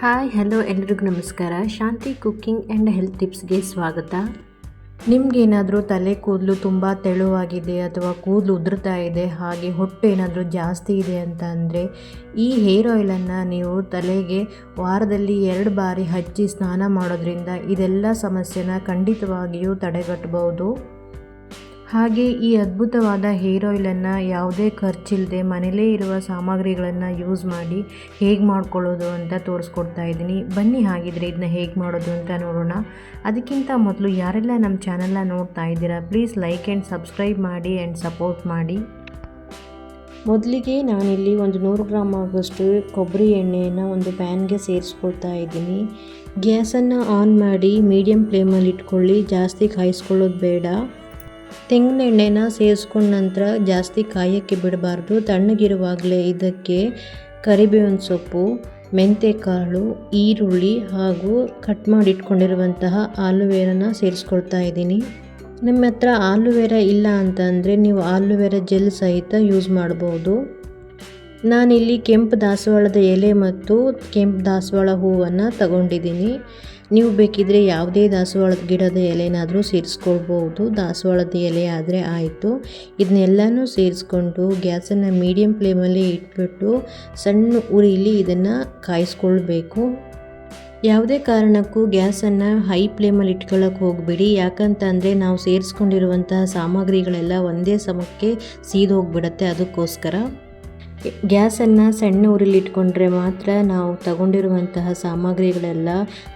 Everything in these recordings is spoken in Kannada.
ಹಾಯ್ ಹಲೋ ಎಲ್ರಿಗೂ ನಮಸ್ಕಾರ. ಶಾಂತಿ ಕುಕ್ಕಿಂಗ್ ಆ್ಯಂಡ್ ಹೆಲ್ತ್ ಟಿಪ್ಸ್ಗೆ ಸ್ವಾಗತ. ನಿಮಗೇನಾದರೂ ತಲೆ ಕೂದಲು ತುಂಬ ತೆಳುವಾಗಿದೆ ಅಥವಾ ಕೂದಲು ಉದುರ್ತಾ ಇದೆ, ಹಾಗೆ ಹೊಟ್ಟೆ ಏನಾದರೂ ಜಾಸ್ತಿ ಇದೆ ಅಂತ ಅಂದರೆ ಈ ಹೇರ್ ಆಯಿಲನ್ನು ನೀವು ತಲೆಗೆ ವಾರದಲ್ಲಿ 2 ಬಾರಿ ಹಚ್ಚಿ ಸ್ನಾನ ಮಾಡೋದ್ರಿಂದ ಇದೆಲ್ಲ ಸಮಸ್ಯೆನ ಖಂಡಿತವಾಗಿಯೂ ತಡೆಗಟ್ಟಬಹುದು. ಹಾಗೆ ಈ ಅದ್ಭುತವಾದ ಹೇರ್ ಆಯಿಲನ್ನು ಯಾವುದೇ ಖರ್ಚಿಲ್ಲದೆ ಮನೆಯಲ್ಲೇ ಇರುವ ಸಾಮಗ್ರಿಗಳನ್ನು ಯೂಸ್ ಮಾಡಿ ಹೇಗೆ ಮಾಡ್ಕೊಳ್ಳೋದು ಅಂತ ತೋರಿಸ್ಕೊಡ್ತಾ ಇದ್ದೀನಿ. ಬನ್ನಿ ಹಾಗಿದ್ರೆ ಇದನ್ನ ಹೇಗೆ ಮಾಡೋದು ಅಂತ ನೋಡೋಣ. ಅದಕ್ಕಿಂತ ಮೊದಲು ಯಾರೆಲ್ಲ ನಮ್ಮ ಚಾನಲ್ನ ನೋಡ್ತಾ ಇದ್ದೀರಾ, ಪ್ಲೀಸ್ ಲೈಕ್ ಆ್ಯಂಡ್ ಸಬ್ಸ್ಕ್ರೈಬ್ ಮಾಡಿ ಆ್ಯಂಡ್ ಸಪೋರ್ಟ್ ಮಾಡಿ. ಮೊದಲಿಗೆ ನಾನಿಲ್ಲಿ ಒಂದು 100 ಗ್ರಾಮ್ ಆಗೋಷ್ಟು ಕೊಬ್ಬರಿ ಎಣ್ಣೆಯನ್ನು ಒಂದು ಪ್ಯಾನ್ಗೆ ಸೇರಿಸ್ಕೊಳ್ತಾ ಇದ್ದೀನಿ. ಗ್ಯಾಸನ್ನು ಆನ್ ಮಾಡಿ ಮೀಡಿಯಮ್ ಫ್ಲೇಮಲ್ಲಿ ಇಟ್ಕೊಳ್ಳಿ, ಜಾಸ್ತಿ ಕಾಯಿಸ್ಕೊಳ್ಳೋದು ಬೇಡ. ತೆಂಗಿನ ಎಣ್ಣೆನ ಸೇರಿಸ್ಕೊಂಡ ನಂತರ ಜಾಸ್ತಿ ಕಾಯೋಕ್ಕೆ ಬಿಡಬಾರ್ದು. ತಣ್ಣಗಿರುವಾಗಲೇ ಇದಕ್ಕೆ ಕರಿಬೇವಿನ ಸೊಪ್ಪು, ಮೆಂತ್ಯಕಾಳು, ಈರುಳ್ಳಿ ಹಾಗೂ ಕಟ್ ಮಾಡಿ ಇಟ್ಕೊಂಡಿರುವಂತಹ ಆಲೂವೆರಾನ ಸೇರಿಸ್ಕೊಳ್ತಾ ಇದ್ದೀನಿ. ನಿಮ್ಮ ಹತ್ರ ಆಲೂವೆರಾ ಇಲ್ಲ ಅಂತಂದರೆ ನೀವು ಆಲೂವೆರಾ ಜೆಲ್ ಸಹಿತ ಯೂಸ್ ಮಾಡ್ಬೋದು. ನಾನಿಲ್ಲಿ ಕೆಂಪು ದಾಸವಾಳದ ಎಲೆ ಮತ್ತು ಕೆಂಪು ದಾಸವಾಳ ಹೂವನ್ನು ತಗೊಂಡಿದ್ದೀನಿ. ನೀವು ಬೇಕಿದ್ರೆ ಯಾವುದೇ ದಾಸವಾಳದ ಗಿಡದ ಎಲೆನಾದರೂ ಸೇರಿಸ್ಕೊಳ್ಬೋದು. ದಾಸವಾಳದ ಎಲೆ ಆದರೆ ಆಯಿತು. ಇದನ್ನೆಲ್ಲನೂ ಸೇರಿಸ್ಕೊಂಡು ಗ್ಯಾಸನ್ನು ಮೀಡಿಯಮ್ ಫ್ಲೇಮಲ್ಲಿ ಇಟ್ಬಿಟ್ಟು ಸಣ್ಣ ಉರಿಲಿ ಇದನ್ನು ಕಾಯಿಸ್ಕೊಳ್ಬೇಕು. ಯಾವುದೇ ಕಾರಣಕ್ಕೂ ಗ್ಯಾಸನ್ನು ಹೈ ಫ್ಲೇಮಲ್ಲಿ ಇಟ್ಕೊಳ್ಳೋಕೆ ಹೋಗಬೇಡಿ. ಯಾಕಂತಂದರೆ ನಾವು ಸೇರಿಸ್ಕೊಂಡಿರುವಂತಹ ಸಾಮಗ್ರಿಗಳೆಲ್ಲ ಒಂದೇ ಸಮಕ್ಕೆ ಸೀದೋಗಿಬಿಡುತ್ತೆ. ಅದಕ್ಕೋಸ್ಕರ ಗ್ಯಾಸನ್ನು ಸಣ್ಣ ಉರಿಲಿ ಇಟ್ಕೊಂಡ್ರೆ ಮಾತ್ರ ನಾವು ತಗೊಂಡಿರುವಂತಹ ಸಾಮಗ್ರಿಗಳೆಲ್ಲ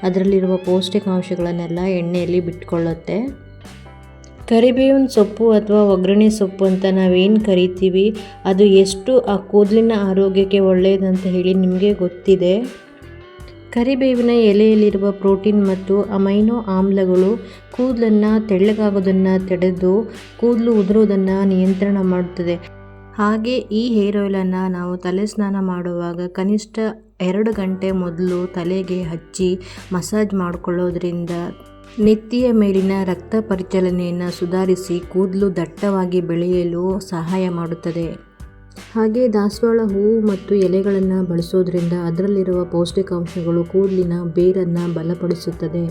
ಅದರಲ್ಲಿರುವ ಪೌಷ್ಟಿಕಾಂಶಗಳನ್ನೆಲ್ಲ ಎಣ್ಣೆಯಲ್ಲಿ ಬಿಟ್ಕೊಳ್ಳುತ್ತೆ. ಕರಿಬೇವಿನ ಸೊಪ್ಪು ಅಥವಾ ಒಗ್ಗರಣೆ ಸೊಪ್ಪು ಅಂತ ನಾವೇನು ಕರಿತೀವಿ, ಅದು ಎಷ್ಟು ಆ ಕೂದಲಿನ ಆರೋಗ್ಯಕ್ಕೆ ಒಳ್ಳೆಯದಂತ ಹೇಳಿ ನಿಮಗೆ ಗೊತ್ತಿದೆ. ಕರಿಬೇವಿನ ಎಲೆಯಲ್ಲಿರುವ ಪ್ರೋಟೀನ್ ಮತ್ತು ಅಮೈನೋ ಆಮ್ಲಗಳು ಕೂದಲನ್ನು ತೆಳ್ಳಗಾಗೋದನ್ನು ತಡೆದು ಕೂದಲು ಉದುರೋದನ್ನು ನಿಯಂತ್ರಣ ಮಾಡುತ್ತದೆ. ಹಾಗೆ ಈ ಹೇರ್ ಆಯಿಲನ್ನು ನಾವು ತಲೆ ಸ್ನಾನ ಮಾಡುವಾಗ ಕನಿಷ್ಠ 2 ಗಂಟೆ ಮೊದಲು ತಲೆಗೆ ಹಚ್ಚಿ ಮಸಾಜ್ ಮಾಡಿಕೊಳ್ಳೋದ್ರಿಂದ ನೆತ್ತಿಯ ಮೇಲಿನ ರಕ್ತ ಪರಿಚಲನೆಯನ್ನು ಸುಧಾರಿಸಿ ಕೂದಲು ದಟ್ಟವಾಗಿ ಬೆಳೆಯಲು ಸಹಾಯ ಮಾಡುತ್ತದೆ. ಹಾಗೆ ದಾಸವಾಳ ಹೂವು ಮತ್ತು ಎಲೆಗಳನ್ನು ಬಳಸೋದ್ರಿಂದ ಅದರಲ್ಲಿರುವ ಪೌಷ್ಟಿಕಾಂಶಗಳು ಕೂದಲಿನ ಬೇರನ್ನು ಬಲಪಡಿಸುತ್ತದೆ.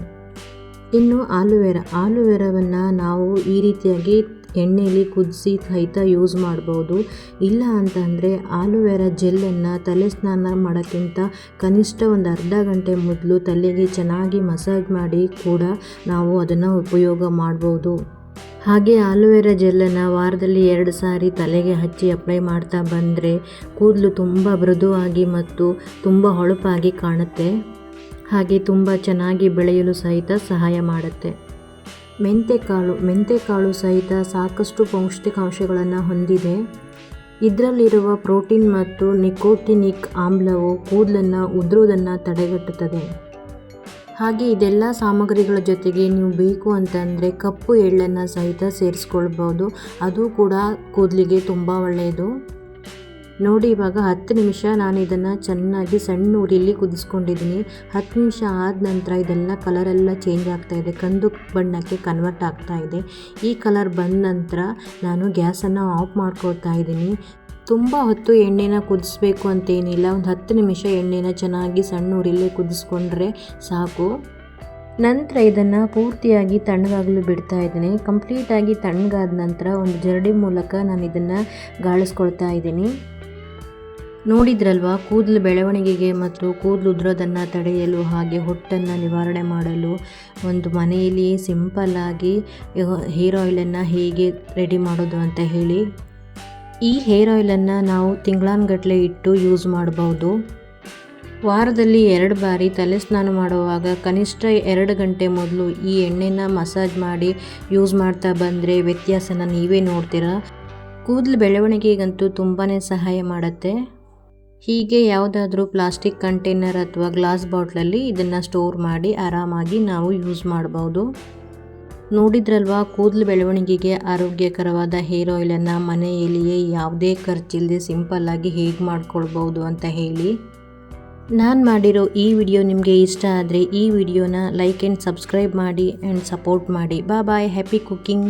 ಇನ್ನು ಆಲೂವೆರಾವನ್ನು ನಾವು ಈ ರೀತಿಯಾಗಿ ಎಣ್ಣೆಯಲ್ಲಿ ಕುದಿಸಿ ಸಹಿತ ಯೂಸ್ ಮಾಡ್ಬೋದು. ಇಲ್ಲ ಅಂತಂದರೆ ಆಲೂವೆರಾ ಜೆಲ್ಲನ್ನು ತಲೆ ಸ್ನಾನ ಮಾಡೋಕ್ಕಿಂತ ಕನಿಷ್ಠ ಒಂದು ಅರ್ಧ ಗಂಟೆ ಮೊದಲು ತಲೆಗೆ ಚೆನ್ನಾಗಿ ಮಸಾಜ್ ಮಾಡಿ ಕೂಡ ನಾವು ಅದನ್ನು ಉಪಯೋಗ ಮಾಡ್ಬೋದು. ಹಾಗೆ ಆಲೂವೆರಾ ಜೆಲ್ಲನ್ನು ವಾರದಲ್ಲಿ 2 ಸಾರಿ ತಲೆಗೆ ಹಚ್ಚಿ ಅಪ್ಲೈ ಮಾಡ್ತಾ ಬಂದರೆ ಕೂದಲು ತುಂಬ ಮೃದುವಾಗಿ ಮತ್ತು ತುಂಬ ಹೊಳಪಾಗಿ ಕಾಣುತ್ತೆ. ಹಾಗೆ ತುಂಬ ಚೆನ್ನಾಗಿ ಬೆಳೆಯಲು ಸಹಿತ ಸಹಾಯ ಮಾಡುತ್ತೆ. ಮೆಂತ್ಯಕಾಳು ಸಹಿತ ಸಾಕಷ್ಟು ಪೌಷ್ಟಿಕಾಂಶಗಳನ್ನು ಹೊಂದಿದೆ. ಇದರಲ್ಲಿರುವ ಪ್ರೋಟೀನ್ ಮತ್ತು ನಿಕೋಟಿನಿಕ್ ಆಮ್ಲವು ಕೂದಲನ್ನು ಉದುರುವುದನ್ನು ತಡೆಗಟ್ಟುತ್ತದೆ. ಹಾಗೆ ಇದೆಲ್ಲ ಸಾಮಗ್ರಿಗಳ ಜೊತೆಗೆ ನೀವು ಬೇಕು ಅಂತಂದರೆ ಕಪ್ಪು ಎಳ್ಳನ್ನು ಸಹಿತ ಸೇರಿಸ್ಕೊಳ್ಬೋದು. ಅದು ಕೂಡ ಕೂದಲಿಗೆ ತುಂಬ ಒಳ್ಳೆಯದು. ನೋಡಿ, ಇವಾಗ 10 ನಿಮಿಷ ನಾನು ಇದನ್ನು ಚೆನ್ನಾಗಿ ಸಣ್ಣ ಉರಿಲಿ ಕುದಿಸ್ಕೊಂಡಿದ್ದೀನಿ. 10 ನಿಮಿಷ ಆದ ನಂತರ ಇದೆಲ್ಲ ಕಲರೆಲ್ಲ ಚೇಂಜ್ ಆಗ್ತಾಯಿದೆ, ಕಂದು ಬಣ್ಣಕ್ಕೆ ಕನ್ವರ್ಟ್ ಆಗ್ತಾ ಇದೆ. ಈ ಕಲರ್ ಬಂದ ನಂತರ ನಾನು ಗ್ಯಾಸನ್ನು ಆಫ್ ಮಾಡ್ಕೊಳ್ತಾ ಇದ್ದೀನಿ. ತುಂಬ ಹೊತ್ತು ಎಣ್ಣೆನ ಕುದಿಸ್ಬೇಕು ಅಂತೇನಿಲ್ಲ, ಒಂದು 10 ನಿಮಿಷ ಎಣ್ಣೆನ ಚೆನ್ನಾಗಿ ಸಣ್ಣ ಉರಿಲೇ ಕುದಿಸ್ಕೊಂಡ್ರೆ ಸಾಕು. ನಂತರ ಇದನ್ನು ಪೂರ್ತಿಯಾಗಿ ತಣ್ಣಗಾಗಲು ಬಿಡ್ತಾ ಇದ್ದೀನಿ. ಕಂಪ್ಲೀಟಾಗಿ ತಣ್ಣಗಾದ ನಂತರ ಒಂದು ಜರಡಿ ಮೂಲಕ ನಾನು ಇದನ್ನು ಗಾಳಿಸ್ಕೊಳ್ತಾ ಇದ್ದೀನಿ. ನೋಡಿದ್ರಲ್ವಾ, ಕೂದಲು ಬೆಳವಣಿಗೆಗೆ ಮತ್ತು ಕೂದಲು ಉದುರೋದನ್ನು ತಡೆಯಲು ಹಾಗೆ ಹೊಟ್ಟನ್ನು ನಿವಾರಣೆ ಮಾಡಲು ಒಂದು ಮನೆಯಲ್ಲಿ ಸಿಂಪಲ್ಲಾಗಿ ಹೇರ್ ಆಯಿಲನ್ನು ಹೇಗೆ ರೆಡಿ ಮಾಡೋದು ಅಂತ ಹೇಳಿ. ಈ ಹೇರ್ ಆಯಿಲನ್ನು ನಾವು ತಿಂಗಳಾನುಗಟ್ಟಲೆ ಇಟ್ಟು ಯೂಸ್ ಮಾಡ್ಬೋದು. ವಾರದಲ್ಲಿ 2 ಬಾರಿ ತಲೆ ಸ್ನಾನ ಮಾಡುವಾಗ ಕನಿಷ್ಠ 2 ಗಂಟೆ ಮೊದಲು ಈ ಎಣ್ಣೆನ ಮಸಾಜ್ ಮಾಡಿ ಯೂಸ್ ಮಾಡ್ತಾ ಬಂದರೆ ವ್ಯತ್ಯಾಸನ ನೀವೇ ನೋಡ್ತೀರಾ. ಕೂದಲು ಬೆಳವಣಿಗೆಗಂತೂ ತುಂಬಾ ಸಹಾಯ ಮಾಡುತ್ತೆ. ಹೀಗೆ ಯಾವುದಾದ್ರೂ ಪ್ಲಾಸ್ಟಿಕ್ ಕಂಟೈನರ್ ಅಥವಾ ಗ್ಲಾಸ್ ಬಾಟ್ಲಲ್ಲಿ ಇದನ್ನು ಸ್ಟೋರ್ ಮಾಡಿ ಆರಾಮಾಗಿ ನಾವು ಯೂಸ್ ಮಾಡ್ಬೋದು. ನೋಡಿದ್ರಲ್ವಾ, ಕೂದಲು ಬೆಳವಣಿಗೆಗೆ ಆರೋಗ್ಯಕರವಾದ ಹೇರ್ ಆಯಿಲನ್ನು ಮನೆಯಲ್ಲಿಯೇ ಯಾವುದೇ ಖರ್ಚಿಲ್ಲದೆ ಸಿಂಪಲ್ಲಾಗಿ ಹೇಗೆ ಮಾಡ್ಕೊಳ್ಬೋದು ಅಂತ ಹೇಳಿ. ನಾನು ಮಾಡಿರೋ ಈ ವಿಡಿಯೋ ನಿಮಗೆ ಇಷ್ಟ ಆದರೆ ಈ ವಿಡಿಯೋನ ಲೈಕ್ ಆ್ಯಂಡ್ ಸಬ್ಸ್ಕ್ರೈಬ್ ಮಾಡಿ ಆ್ಯಂಡ್ ಸಪೋರ್ಟ್ ಮಾಡಿ. ಬಾಯ್, ಹ್ಯಾಪಿ ಕುಕ್ಕಿಂಗ್.